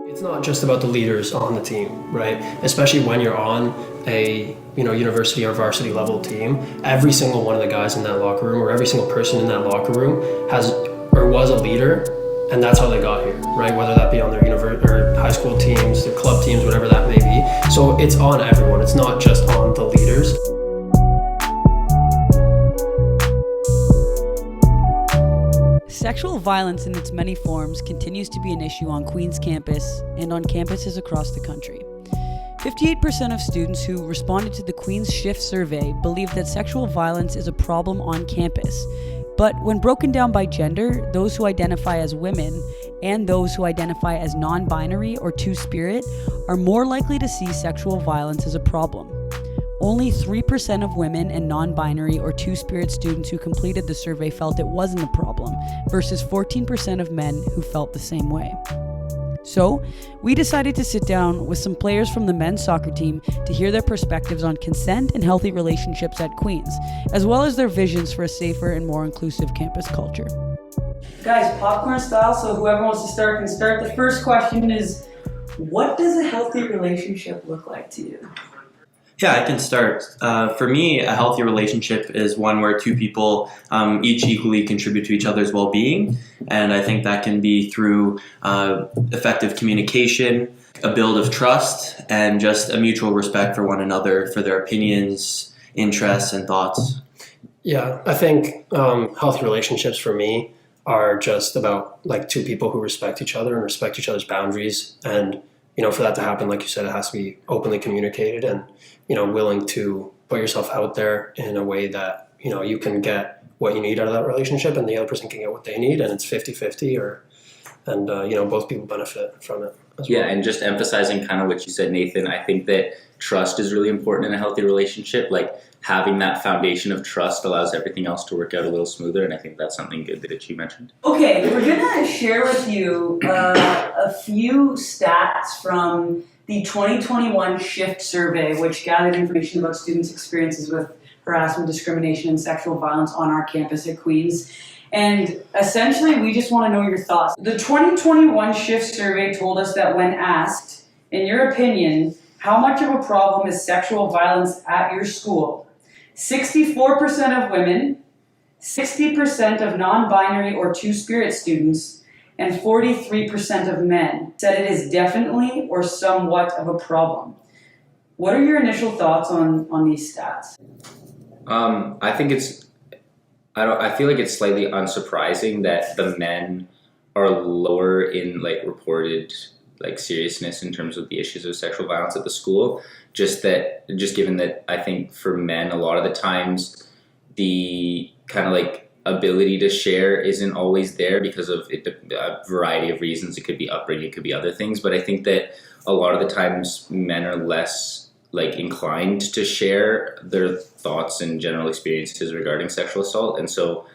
It's not just about the leaders on the team, right? Especially when you're on a university or varsity level team. Every single one of the guys in that locker room, or every single person in that locker room, has or was a leader, and that's how they got here, right? Whether that be on their or high school teams, their club teams, whatever that may be. So it's on everyone. It's not just on the leaders. Sexual violence in its many forms continues to be an issue on Queen's campus and on campuses across the country. 58% of students who responded to the Queen's Shift survey believe that sexual violence is a problem on campus. But when broken down by gender, those who identify as women and those who identify as non-binary or two-spirit are more likely to see sexual violence as a problem. Only 3% of women and non-binary or two-spirit students who completed the survey felt it wasn't a problem, versus 14% of men who felt the same way. So, we decided to sit down with some players from the men's soccer team to hear their perspectives on consent and healthy relationships at Queen's, as well as their visions for a safer and more inclusive campus culture. Guys, popcorn style, so whoever wants to start can start. The first question is, what does a healthy relationship look like to you? Yeah, I can start. For me, a healthy relationship is one where two people each equally contribute to each other's well-being. And I think that can be through effective communication, a build of trust, and just a mutual respect for one another, for their opinions, interests, and thoughts. Yeah, I think healthy relationships for me are just about like two people who respect each other and respect each other's boundaries. And for that to happen, like you said, it has to be openly communicated and, willing to put yourself out there in a way that, you can get what you need out of that relationship and the other person can get what they need, and it's 50-50 and both people benefit from it as well. Yeah, and just emphasizing kind of what you said, Nathan, I think that trust is really important in a healthy relationship. Like having that foundation of trust allows everything else to work out a little smoother, and I think that's something good that you mentioned. Okay, we're gonna share with you a few stats from the 2021 Shift survey, which gathered information about students' experiences with harassment, discrimination, and sexual violence on our campus at Queen's. And essentially, we just want to know your thoughts. The 2021 Shift survey told us that when asked, in your opinion, how much of a problem is sexual violence at your school? 64% of women, 60% of non-binary or two-spirit students, and 43% of men said it is definitely or somewhat of a problem. What are your initial thoughts on these stats? I think I feel like it's slightly unsurprising that the men are lower in reported seriousness in terms of the issues of sexual violence at the school. Just given that I think for men, a lot of the times the kind of ability to share isn't always there because of a variety of reasons. It could be upbringing, it could be other things. But I think that a lot of the times men are less inclined to share their thoughts and general experiences regarding sexual assault. And so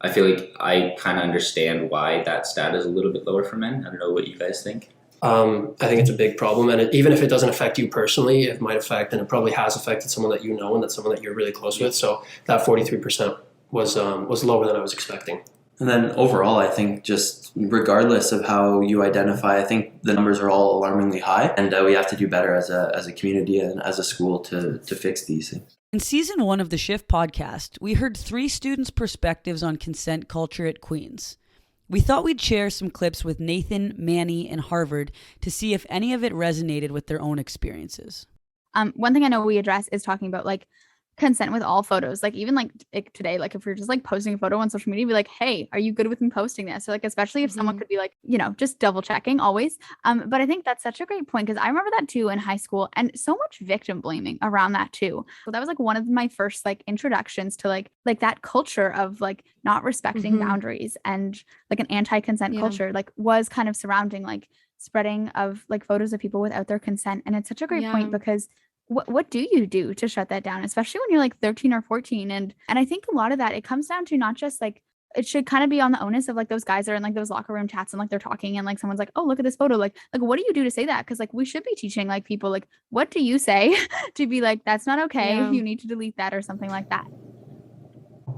I feel like I kind of understand why that stat is a little bit lower for men. I don't know what you guys think. I think it's a big problem, and even if it doesn't affect you personally, it might affect, and it probably has affected someone that you know and that's someone that you're really close with. So that 43% was lower than I was expecting. And then overall, I think just regardless of how you identify, I think the numbers are all alarmingly high, and we have to do better as a community and as a school to fix these things. In season 1 of the Shift podcast, we heard 3 students' perspectives on consent culture at Queen's. We thought we'd share some clips with Nathan, Manny, and Harvard to see if any of it resonated with their own experiences. One thing I know we address is talking about consent with all photos. Even today, if you're just posting a photo on social media, be like, hey, are you good with me posting this? So especially if someone could be just double checking always. But I think that's such a great point, because I remember that too in high school, and so much victim blaming around that too. So that was one of my first introductions to that culture of not respecting boundaries, and an anti-consent culture was kind of surrounding spreading of photos of people without their consent. And it's such a great point, because what do you do to shut that down, especially when you're 13 or 14? And I think a lot of that, it comes down to not just it should kind of be on the onus of those guys that are in those locker room chats and they're talking and someone's oh, look at this photo. What do you do to say that? Because we should be teaching people what do you say to be that's not okay. You need to delete that or something like that.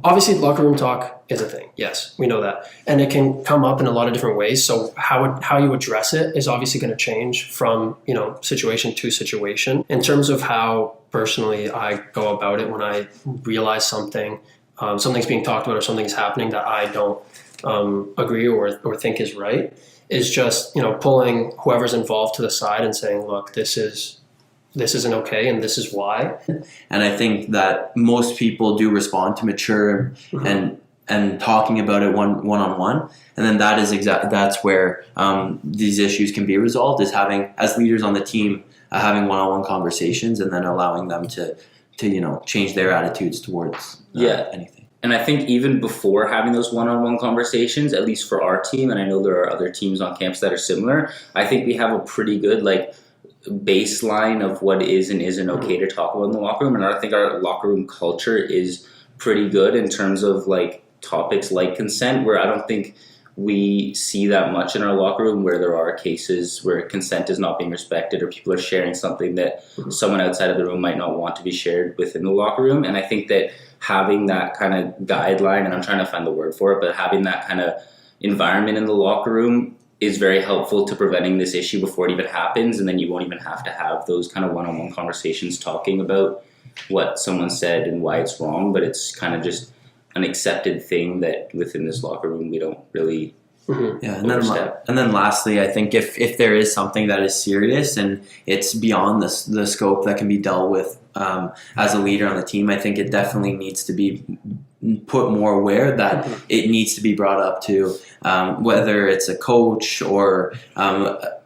Obviously, locker room talk is a thing. Yes, we know that, and it can come up in a lot of different ways. So how you address it is obviously going to change from situation to situation. In terms of how personally I go about it when I realize something's being talked about or something's happening that I don't agree or think is right, is just pulling whoever's involved to the side and saying, look, this isn't okay, and this is why. And I think that most people do respond to mature and talking about it one-on-one, and then that's where these issues can be resolved, is having, as leaders on the team, having one-on-one conversations, and then allowing them to change their attitudes towards anything. And I think even before having those one-on-one conversations, at least for our team, and I know there are other teams on campus that are similar, I think we have a pretty good baseline of what is and isn't okay to talk about in the locker room. And I think our locker room culture is pretty good in terms of topics like consent, where I don't think we see that much in our locker room, where there are cases where consent is not being respected, or people are sharing something that someone outside of the room might not want to be shared within the locker room. And I think that having that kind of guideline, and I'm trying to find the word for it, but having that kind of environment in the locker room is very helpful to preventing this issue before it even happens. And then you won't even have to have those kind of one-on-one conversations talking about what someone said and why it's wrong, but it's kind of just an accepted thing that within this locker room we don't really overstep. And then lastly, I think if there is something that is serious and it's beyond the scope that can be dealt with as a leader on the team, I think it definitely needs to be put more aware that it needs to be brought up to whether it's a coach or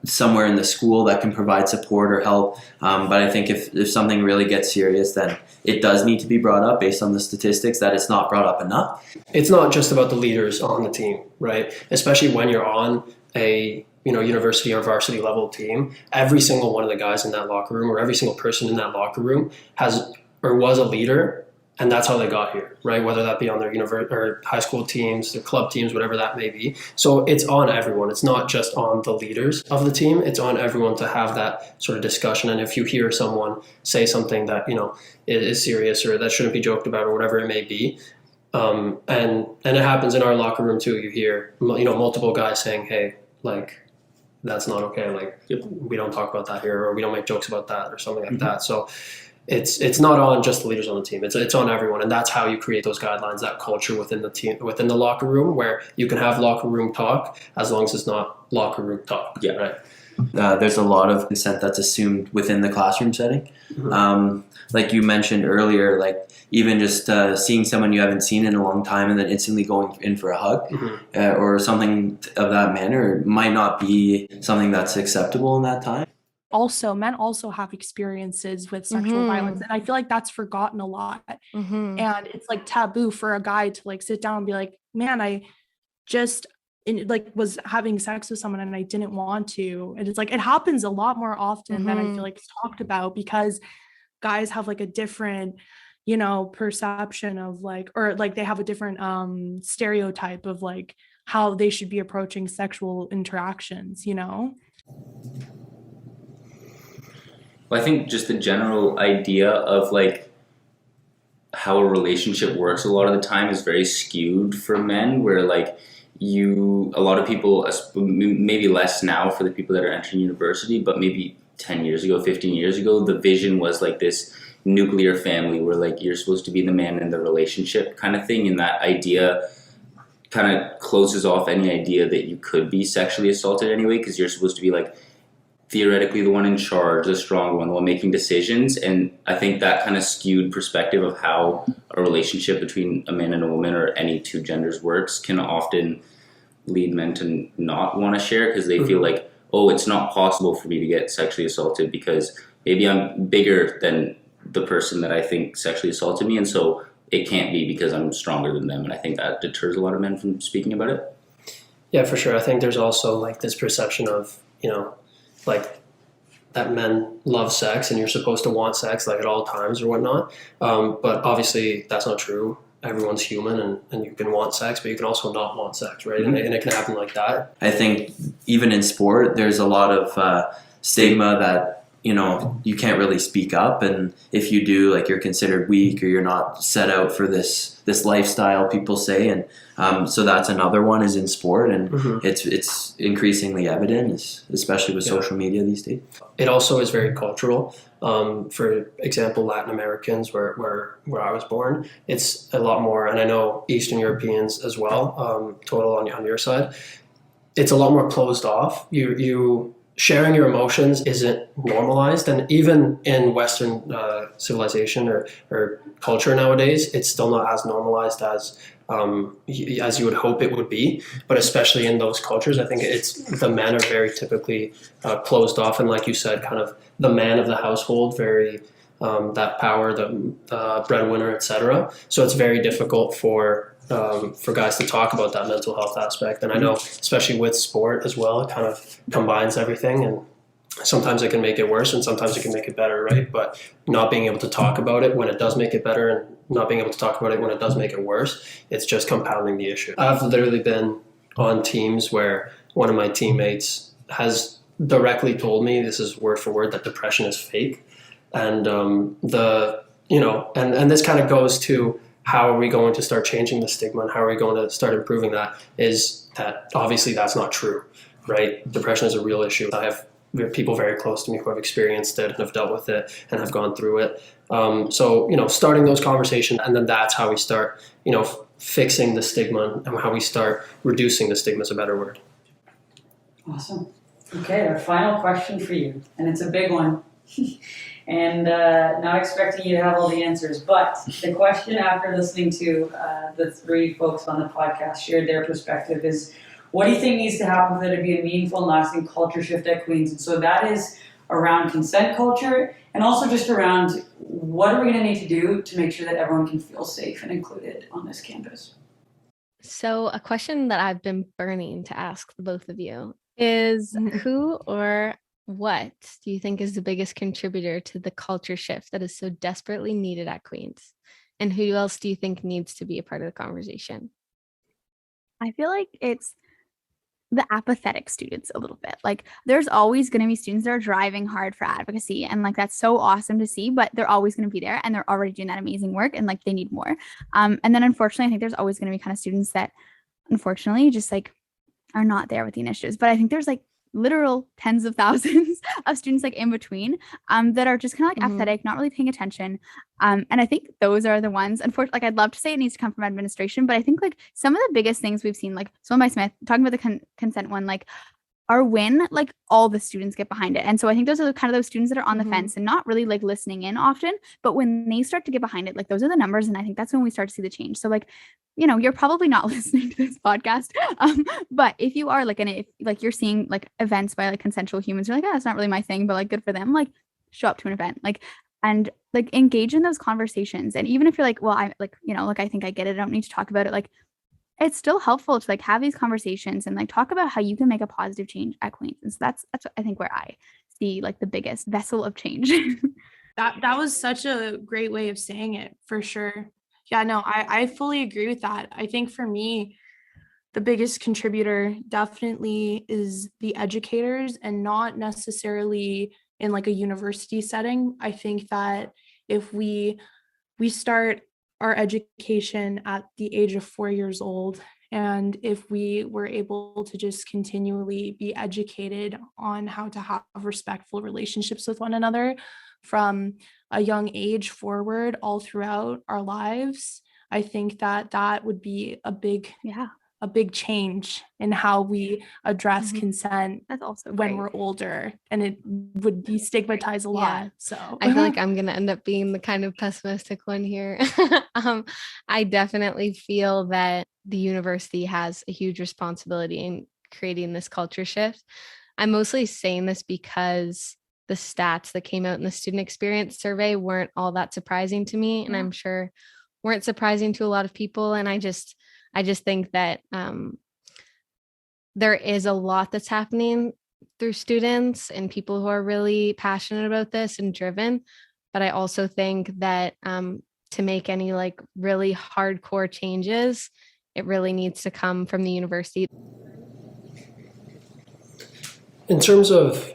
somewhere in the school that can provide support or help. But I think if something really gets serious, then it does need to be brought up based on the statistics that it's not brought up enough. It's not just about the leaders on the team, right? Especially when you're on a university or varsity level team. Every single one of the guys in that locker room, or every single person in that locker room has or was a leader, and that's how they got here, right? Whether that be on their or high school teams, their club teams, whatever that may be. So it's on everyone. It's not just on the leaders of the team. It's on everyone to have that sort of discussion. And if you hear someone say something that is serious or that shouldn't be joked about or whatever it may be, and it happens in our locker room too. You hear multiple guys saying, "Hey, that's not okay. We don't talk about that here, or we don't make jokes about that, or something like that." So it's not on just the leaders on the team. It's on everyone, and that's how you create those guidelines, that culture within the team, within the locker room, where you can have locker room talk as long as it's not locker room talk. Yeah, right. There's a lot of consent that's assumed within the classroom setting. Like you mentioned earlier, even just seeing someone you haven't seen in a long time and then instantly going in for a hug or something of that manner might not be something that's acceptable in that time. Also, men also have experiences with sexual violence, and I feel like that's forgotten a lot. And it's taboo for a guy to sit down and be like, man, I just was having sex with someone and I didn't want to. And it's it happens a lot more often than I feel it's talked about, because guys have a different perception of or they have a different stereotype of how they should be approaching sexual interactions. Well, I think just the general idea of how a relationship works a lot of the time is very skewed for men, where a lot of people, maybe less now for the people that are entering university, but maybe 10 years ago, 15 years ago, the vision was this nuclear family where you're supposed to be the man in the relationship kind of thing, and that idea kind of closes off any idea that you could be sexually assaulted anyway, because you're supposed to be theoretically the one in charge, the strong one, the one making decisions. And I think that kind of skewed perspective of how a relationship between a man and a woman, or any two genders, works can often lead men to not want to share, because they feel it's not possible for me to get sexually assaulted because maybe I'm bigger than the person that I think sexually assaulted me, and so it can't be because I'm stronger than them. And I think that deters a lot of men from speaking about it. Yeah, for sure. I think there's also this perception of that men love sex and you're supposed to want sex at all times or whatnot. But obviously that's not true. Everyone's human, and you can want sex, but you can also not want sex, right? And it can happen like that. I think even in sport, there's a lot of stigma that you can't really speak up, and if you do, like, you're considered weak or you're not set out for this lifestyle, people say. And so that's another one, is in sport, and it's increasingly evident, especially with social media these days. It also is very cultural. For example, Latin Americans, where I was born, it's a lot more, and I know Eastern Europeans as well, total on your side, it's a lot more closed off. You sharing your emotions isn't normalized, and even in Western civilization or culture nowadays, it's still not as normalized as you would hope it would be. But especially in those cultures, I think the men are very typically closed off, and like you said, kind of the man of the household, very that power, the breadwinner, etc. So it's very difficult for guys to talk about that mental health aspect. And I know, especially with sport as well, it kind of combines everything, and sometimes it can make it worse and sometimes it can make it better, right? But not being able to talk about it when it does make it better, and not being able to talk about it when it does make it worse, it's just compounding the issue. I've literally been on teams where one of my teammates has directly told me, this is word for word, that depression is fake. And and this kind of goes to, how are we going to start changing the stigma, and how are we going to start improving that? Is that obviously that's not true, right? Depression is a real issue. I have people very close to me who have experienced it and have dealt with it and have gone through it. So starting those conversations, and then that's how we start, fixing the stigma, and how we start reducing the stigma is a better word. Awesome. Okay, our final question for you, and it's a big one. And not expecting you to have all the answers, but the question, after listening to the three folks on the podcast share their perspective, is, what do you think needs to happen for there to be a meaningful and lasting culture shift at Queen's? And so that is around consent culture, and also just around, what are we going to need to do to make sure that everyone can feel safe and included on this campus? So a question that I've been burning to ask the both of you is, who or what do you think is the biggest contributor to the culture shift that is so desperately needed at Queen's? And who else do you think needs to be a part of the conversation? I feel like it's the apathetic students a little bit. Like, there's always going to be students that are driving hard for advocacy, and like that's so awesome to see, but they're always going to be there, and they're already doing that amazing work, and like they need more. And then unfortunately, I think there's always going to be kind of students that unfortunately just like are not there with the initiatives. But I think there's like literal tens of thousands of students like in between that are just kind of like apathetic, not really paying attention. And I think those are the ones, unfortunately, like I'd love to say it needs to come from administration, but I think like some of the biggest things we've seen, like Swim by Smith, talking about the consent one, like our win, like all the students get behind it. And so I think those are kind of those students that are on the fence and not really like listening in often, but when they start to get behind it, like those are the numbers. And I think that's when we start to see the change. So like, you're probably not listening to this podcast. But if you are like, and if like you're seeing like events by like consensual humans, you're like, oh, that's not really my thing, but like good for them. Like show up to an event, like, and like engage in those conversations. And even if you're like, well, I like, like I think I get it, I don't need to talk about it. Like, it's still helpful to like have these conversations and like talk about how you can make a positive change at Queen's. And so that's I think where I see like the biggest vessel of change. That was such a great way of saying it, for sure. Yeah, no, I fully agree with that. I think for me, the biggest contributor definitely is the educators, and not necessarily in like a university setting. I think that if we start our education at the age of 4 years old, and if we were able to just continually be educated on how to have respectful relationships with one another from a young age forward all throughout our lives, I think that would be a big change in how we address consent. That's also when we're older, and it would destigmatize a lot. So I feel like I'm going to end up being the kind of pessimistic one here. I definitely feel that the university has a huge responsibility in creating this culture shift. I'm mostly saying this because the stats that came out in the student experience survey weren't all that surprising to me, and I'm sure weren't surprising to a lot of people. And I just think that there is a lot that's happening through students and people who are really passionate about this and driven. But I also think that to make any like really hardcore changes, it really needs to come from the university. In terms of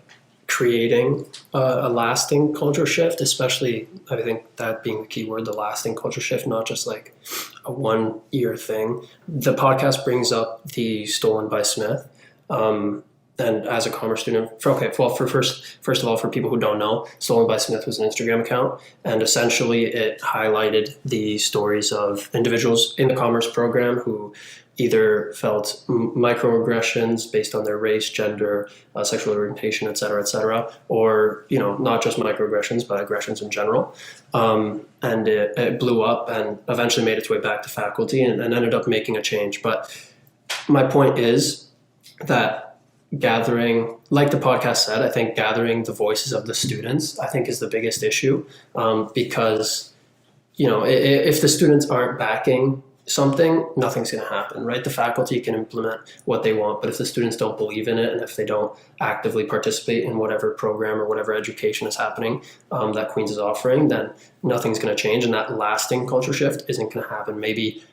creating a lasting culture shift, especially I think that being the key word, the lasting culture shift, not just like a 1 year thing. The podcast brings up the Stolen by Smith. And as a commerce student, for first of all, for people who don't know, Stolen by Smith was an Instagram account, and essentially it highlighted the stories of individuals in the commerce program who either felt microaggressions based on their race, gender, sexual orientation, et cetera, or not just microaggressions, but aggressions in general. And it blew up and eventually made its way back to faculty and ended up making a change. But my point is that gathering, like the podcast said, I think gathering the voices of the students, I think, is the biggest issue, because if the students aren't backing something, nothing's going to happen, right? The faculty can implement what they want, but if the students don't believe in it and if they don't actively participate in whatever program or whatever education is happening that Queen's is offering, then nothing's going to change, and that lasting culture shift isn't going to happen. Maybe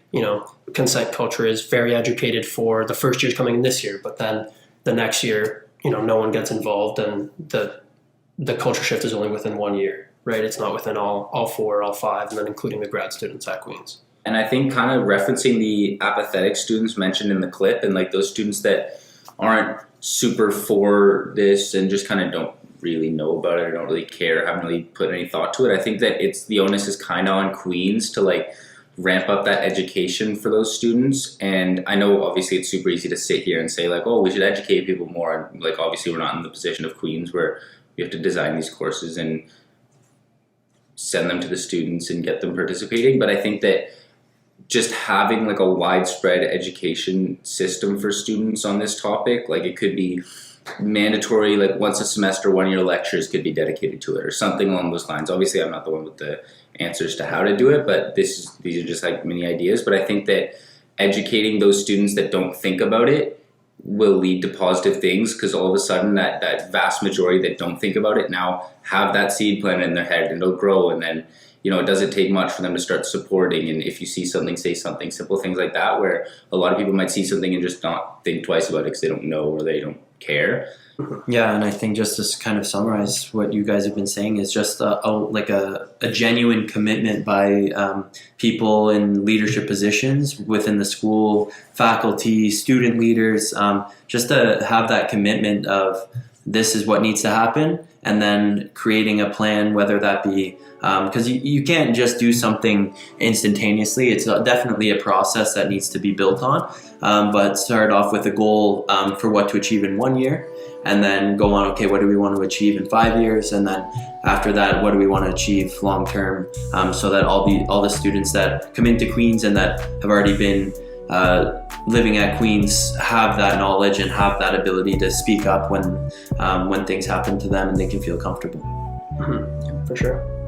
consent culture is very educated for the first years coming in this year, but then the next year, no one gets involved, and the culture shift is only within 1 year, right? It's not within all 4, all 5, and then including the grad students at Queen's. And I think kind of referencing the apathetic students mentioned in the clip, and like those students that aren't super for this and just kind of don't really know about it or don't really care, haven't really put any thought to it. I think that the onus is kind of on Queen's to like ramp up that education for those students. And I know obviously it's super easy to sit here and say like, oh, we should educate people more. And like, obviously we're not in the position of Queen's where we have to design these courses and send them to the students and get them participating. But I think that just having like a widespread education system for students on this topic, like it could be mandatory, like once a semester, 1 year lectures could be dedicated to it or something along those lines. Obviously I'm not the one with the answers to how to do it, but these are just like mini ideas. But I think that educating those students that don't think about it will lead to positive things, because all of a sudden that vast majority that don't think about it now have that seed planted in their head, and it'll grow, and then it doesn't take much for them to start supporting. And if you see something, say something, simple things like that, where a lot of people might see something and just not think twice about it because they don't know or they don't care. Yeah, and I think just to kind of summarize what you guys have been saying is just a genuine commitment by people in leadership positions within the school, faculty, student leaders, just to have that commitment of this is what needs to happen, and then creating a plan, whether that be because you can't just do something instantaneously. It's definitely a process that needs to be built on, but start off with a goal for what to achieve in 1 year, and then go on, okay, what do we want to achieve in 5 years? And then after that, what do we want to achieve long term, so that all the students that come into Queen's and that have already been living at Queen's have that knowledge and have that ability to speak up when things happen to them and they can feel comfortable. For sure.